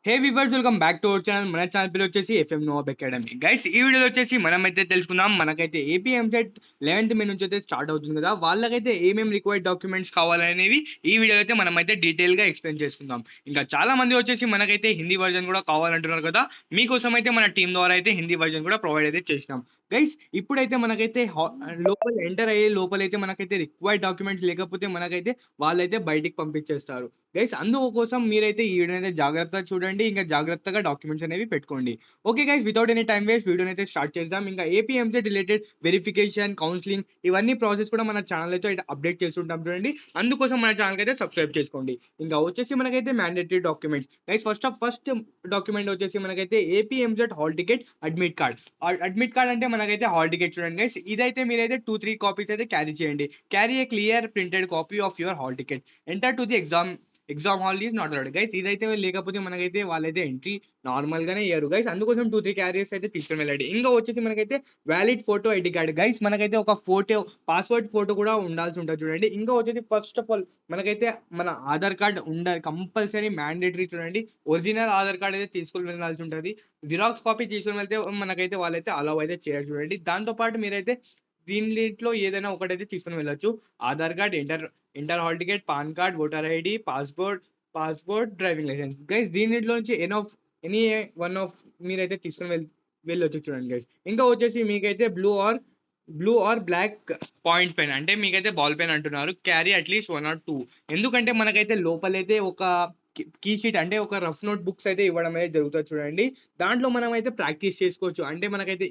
Hey viewers, welcome back to our channel. మన channel పేరు వచ్చేసి ఎఫ్ఎం నోబ్ అకాడమీ. గైస్, ఈ వీడియోలో వచ్చేసి మనమైతే తెలుసుకుందాం. మనకైతే ఏపీ ఎంసెట్ 11th మే నుంచి అయితే స్టార్ట్ అవుతుంది కదా, వాళ్ళకైతే ఏమేమి రిక్వైర్డ్ డాక్యుమెంట్స్ కావాలనేవి ఈ వీడియోలో అయితే మనమైతే డీటెయిల్ గా ఎక్స్ప్లెయిన్ చేసుకుందాం. ఇంకా చాలా మంది వచ్చేసి మనకైతే హిందీ వర్జన్ కూడా కావాలంటున్నారు కదా, మీకోసం అయితే మన టీం ద్వారా అయితే హిందీ వర్జన్ కూడా ప్రొవైడ్ అయితే చేసినాం. గైస్, ఇప్పుడైతే మనకైతే లోపల ఎంటర్ అయ్యే లోపలైతే మనకైతే రిక్వైర్డ్ డాక్యుమెంట్స్ లేకపోతే మనకైతే వాళ్ళైతే బయటికి పంపించేస్తారు. గైస్, అందుకోసం మీరైతే ఈ వీడియోని అయితే జాగ్రత్తగా చూడండి, ఇంకా జాగ్రత్తగా డాక్యుమెంట్స్ అనేవి పెట్టుకోండి. Okay guys, without any time waste వీడియోని అయితే స్టార్ట్ చేద్దాం. ఇంకా ఏపీఎంసెట్ రిలేటెడ్ వెరిఫికేషన్, కౌన్సిలింగ్, ఇవన్నీ ప్రాసెస్ కూడా మన ఛానల్ అయితే అప్డేట్ చేస్తుంటాం చూడండి. అందుకోసం మన ఛానల్ అయితే సబ్స్క్రైబ్ చేసుకోండి. ఇంకా వచ్చేసి మనకైతే mandatory documents. Guys, first document వచ్చేసి మనకైతే AP EAMCET hall ticket admit card. Admit card అంటే మనకైతే హాల్ టికెట్ చూడండి గైస్, ఇదైతే మీరైతే 2-3 కాపీస్ అయితే క్యారీ చేయండి. Carry A clear printed copy of your hall ticket. Enter to the exam hall is not allowed. Guys, ఇదైతే లేకపోతే మనకైతే వాళ్ళైతే ఎంట్రీ నార్మల్ గానే ఇయ్యారు గైస్. అందుకోసం 2-3 క్యారియర్స్ అయితే తీసుకొని వెళ్ళండి. ఇంకా వచ్చేసి మనకైతే valid photo ID card. Guys, మనకైతే ఒక ఫోటో, పాస్వర్డ్ ఫోటో కూడా ఉండాల్సి ఉంటుంది చూడండి. ఇంకా వచ్చేసి ఫస్ట్ ఆఫ్ ఆల్ మనకైతే మన ఆధార్ కార్డ్ ఉండాలి, కంపల్సరీ మ్యాండేటరీ చూడండి. ఒరిజినల్ ఆధార్ కార్డ్ అయితే తీసుకొని వెళ్ళాల్సి ఉంటుంది. జిరాక్స్ కాపీ తీసుకొని వెళ్తే మనకైతే వాళ్ళైతే అలౌ అయితే చేయరు చూడండి. దాంతో పాటు మీరైతే దీంట్లో ఏదైనా ఒకటైతే తీసుకొని వెళ్ళొచ్చు. Aadhaar card, inter hall ticket, PAN card, voter ID, passport, driving licence. Guys, దీనిలో నుంచి ఎనీ వన్ ఆఫ్ మీరైతే తీసుకొని వెళ్ళొచ్చు చూడండి గైస్. ఇంకా వచ్చేసి మీకైతే blue or black point pen, అంటే మీకైతే బాల్ పెన్ అంటున్నారు. Carry at least 1 or 2. ఎందుకంటే మనకైతే లోపలైతే ఒక కీ షీట్, అంటే ఒక రఫ్ నోట్ బుక్స్ అయితే ఇవ్వడం అయితే జరుగుతుంది చూడండి. దాంట్లో మనం అయితే ప్రాక్టీస్ చేసుకోవచ్చు. అంటే మనకైతే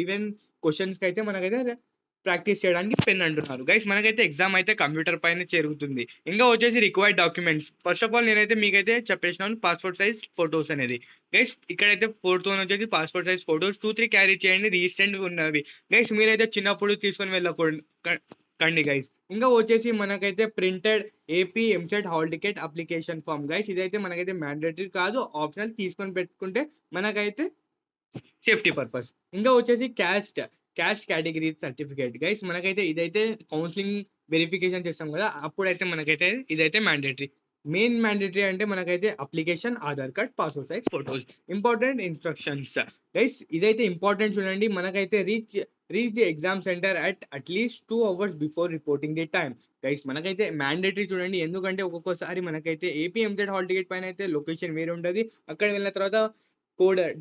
ఈవెన్ క్వశ్చన్స్ కి అయితే మనకైతే ప్రాక్టీస్ చేయడానికి పెన్ అంటున్నారు. గైస్, మనకైతే ఎగ్జామ్ అయితే కంప్యూటర్ పైన జరుగుతుంది. ఇంకా వచ్చేసి required documents. First of all నేనైతే మీకైతే చెప్పేసినాను పాస్పోర్ట్ సైజ్ ఫొటోస్ అనేది. గైస్, ఇక్కడైతే ఫోటో వచ్చేసి పాస్పోర్ట్ సైజ్ ఫొటోస్ 2-3 క్యారీ చేయండి. రీసెంట్ ఉన్నవి గైస్, మీరైతే చిన్నప్పుడు తీసుకొని వెళ్ళకూడదు కండి గైస్. ఇంకా వచ్చేసి మనకైతే printed AP EAMCET hall ticket application form. Guys, ఇదైతే మనకైతే మ్యాండేటరీ కాదు, ఆప్షనల్. తీసుకొని పెట్టుకుంటే మనకైతే సేఫ్టీ పర్పస్. ఇంకా వచ్చేసి క్యాస్ట్ కేటగిరీ సర్టిఫికేట్. గైస్, మనకైతే ఇదైతే కౌన్సిలింగ్ వెరిఫికేషన్ చేస్తాం కదా, అప్పుడైతే మనకైతే ఇదైతే మ్యాండేటరీ. మెయిన్ మ్యాండేటరీ అంటే మనకైతే application, Aadhaar card, passport size photos. Important instructions. Guys, ఇదైతే ఇంపార్టెంట్ చూడండి. మనకైతే reach the exam centre at least 2 hours before reporting the time. Guys, మనకైతే మ్యాండేటరీ చూడండి. ఎందుకంటే ఒక్కొక్కసారి మనకైతే ఏపీ ఎంసెట్ హాల్ టికెట్ పైన అయితే లొకేషన్ వేరే ఉంటుంది, అక్కడ వెళ్ళిన తర్వాత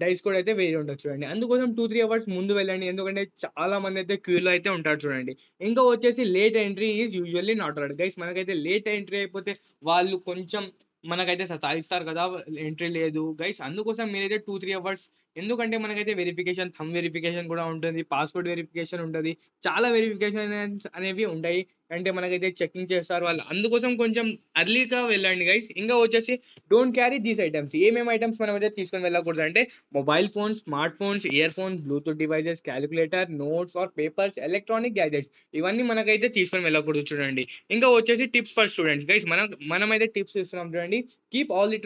డైస్ కోడ్ అయితే వేరే ఉండొచ్చు చూడండి. అందుకోసం 2-3 hours ముందు వెళ్ళండి, ఎందుకంటే చాలా మంది అయితే క్యూలో అయితే ఉంటారు చూడండి. ఇంకా వచ్చేసి late entry is usually not allowed. Guys, మనకైతే లేట్ ఎంట్రీ అయిపోతే వాళ్ళు కొంచెం మనకైతే సతాయిస్తారు కదా, ఎంట్రీ లేదు గైస్. అందుకోసం మీరైతే 2-3 hours, ఎందుకంటే మనకైతే వెరిఫికేషన్, థమ్ వెరిఫికేషన్ కూడా ఉంటుంది, పాస్వర్డ్ వెరిఫికేషన్ ఉంటుంది, చాలా వెరిఫికేషన్స్ అనేవి ఉంటాయి. అంటే మనకైతే చెకింగ్ చేస్తారు వాళ్ళు. అందుకోసం కొంచెం అర్లీగా వెళ్ళండి గైస్. ఇంకా వచ్చేసి డోంట్ క్యారీ దీస్ ఐటమ్స్. ఏమేమి ఐటమ్స్ మనం అయితే తీసుకొని వెళ్ళకూడదు అంటే mobile phones, smart phones, ear phones, Bluetooth devices, calculator, notes or papers, electronic gadgets. ఇవన్నీ మనకైతే తీసుకొని వెళ్ళకూడదు చూడండి. ఇంకా వచ్చేసి టిప్స్ ఫర్ స్టూడెంట్స్. గైస్, మనమైతే టిప్స్ ఇస్తున్నాం చూడండి. Keep all the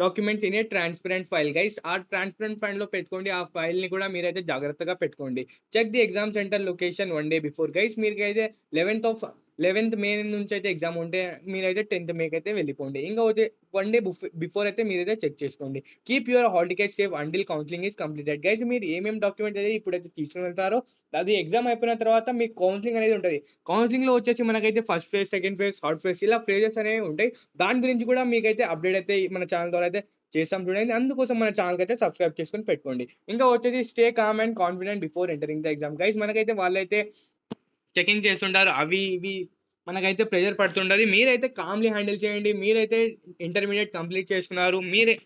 documents in a transparent file. Guys, ఆ ట్రాన్స్పరెంట్ ఫైల్ లో పెట్టుకోండి. ఆ ఫైల్ ని కూడా మీరైతే జాగ్రత్తగా పెట్టుకోండి. Check the exam centre location 1 day before. Guys, మీకైతే 11th May నుంచి అయితే ఎగ్జామ్ ఉంటే మీరైతే 10th May అయితే వెళ్ళిపోండి. ఇంకా వచ్చే 1 day బిఫోర్ అయితే మీరైతే చెక్ చేసుకోండి. Keep your hall ticket safe until counselling is completed. Guys, మీరు ఏమేమి డాక్యుమెంట్ అయితే ఇప్పుడైతే తీసుకుని వెళ్తారో, అది ఎగ్జామ్ అయిపోయిన తర్వాత మీకు కౌన్సిలింగ్ అనేది ఉంటుంది. కౌన్సిలింగ్ లో వచ్చేసి మనకైతే first phase, second phase, third phase, ఇలా ఫేజెస్ అనేవి ఉంటాయి. దాని గురించి కూడా మీకైతే అప్డేట్ అయితే మన ఛానల్ ద్వారా అయితే చేస్తాం చూడండి. అందుకోసం మన ఛానల్ అయితే సబ్స్క్రైబ్ చేసుకొని పెట్టుకోండి. ఇంకా వచ్చేసి stay calm and confident before entering the exam. Guys, మనకైతే వాళ్ళైతే చెకింగ్ చేస్తుంటారు, అవి ఇవి మనకైతే ప్రెజర్ పడుతుంటది. మీరైతే కామ్లీ హ్యాండిల్ చేయండి. మీరైతే ఇంటర్మీడియట్ కంప్లీట్ చేసుకున్నారు,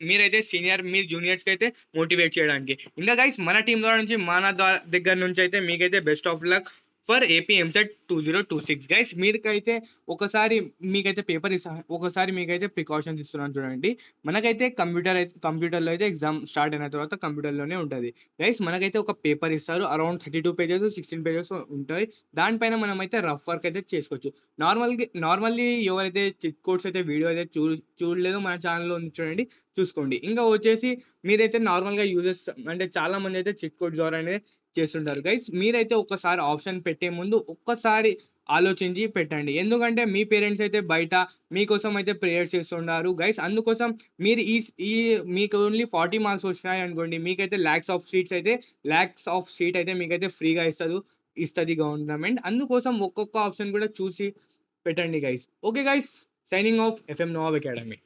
మీరైతే సీనియర్, మీ జూనియర్స్కి అయితే మోటివేట్ చేయడానికి. ఇంకా గైస్, మన టీం ద్వారా నుంచి, మన దగ్గర నుంచి అయితే మీకైతే best of luck for AP EAMCET 2026. Guys, మీకైతే ఒకసారి మీకైతే పేపర్ ఒకసారి మీకైతే ప్రికాషన్స్ ఇస్తున్నాను చూడండి. మనకైతే కంప్యూటర్లో అయితే ఎగ్జామ్ స్టార్ట్ అయిన తర్వాత కంప్యూటర్లోనే ఉంటుంది. గైస్, మనకైతే ఒక పేపర్ ఇస్తారు, అరౌండ్ 32 pages, 16 pages ఉంటాయి. దానిపైన మనం అయితే రఫ్ వర్క్ అయితే చేసుకోవచ్చు. నార్మల్లీ ఎవరైతే చిట్ కోడ్స్ అయితే వీడియో అయితే చూడలేదు, మన ఛానల్లో ఉంది చూడండి, చూసుకోండి. ఇంకా వచ్చేసి మీరైతే నార్మల్గా యూజెస్, అంటే చాలా మంది అయితే చిట్ కోడ్ ద్వారానే చేస్తుంటారు. గైస్, మీరైతే ఒక్కసారి ఆప్షన్ పెట్టే ముందు ఒక్కసారి ఆలోచించి పెట్టండి. ఎందుకంటే మీ పేరెంట్స్ అయితే బయట మీకోసం అయితే ప్రేయర్స్ చేస్తున్నారు గైస్. అందుకోసం మీరు ఈ ఈ మీకు ఓన్లీ 40 మార్క్స్ వచ్చినాయనుకోండి, మీకైతే లాక్స్ ఆఫ్ సీట్ అయితే మీకైతే ఫ్రీగా ఇస్తది గవర్నమెంట్. అందుకోసం ఒక్కొక్క ఆప్షన్ కూడా చూసి పెట్టండి guys. Okay guys, signing off FM Nawab academy.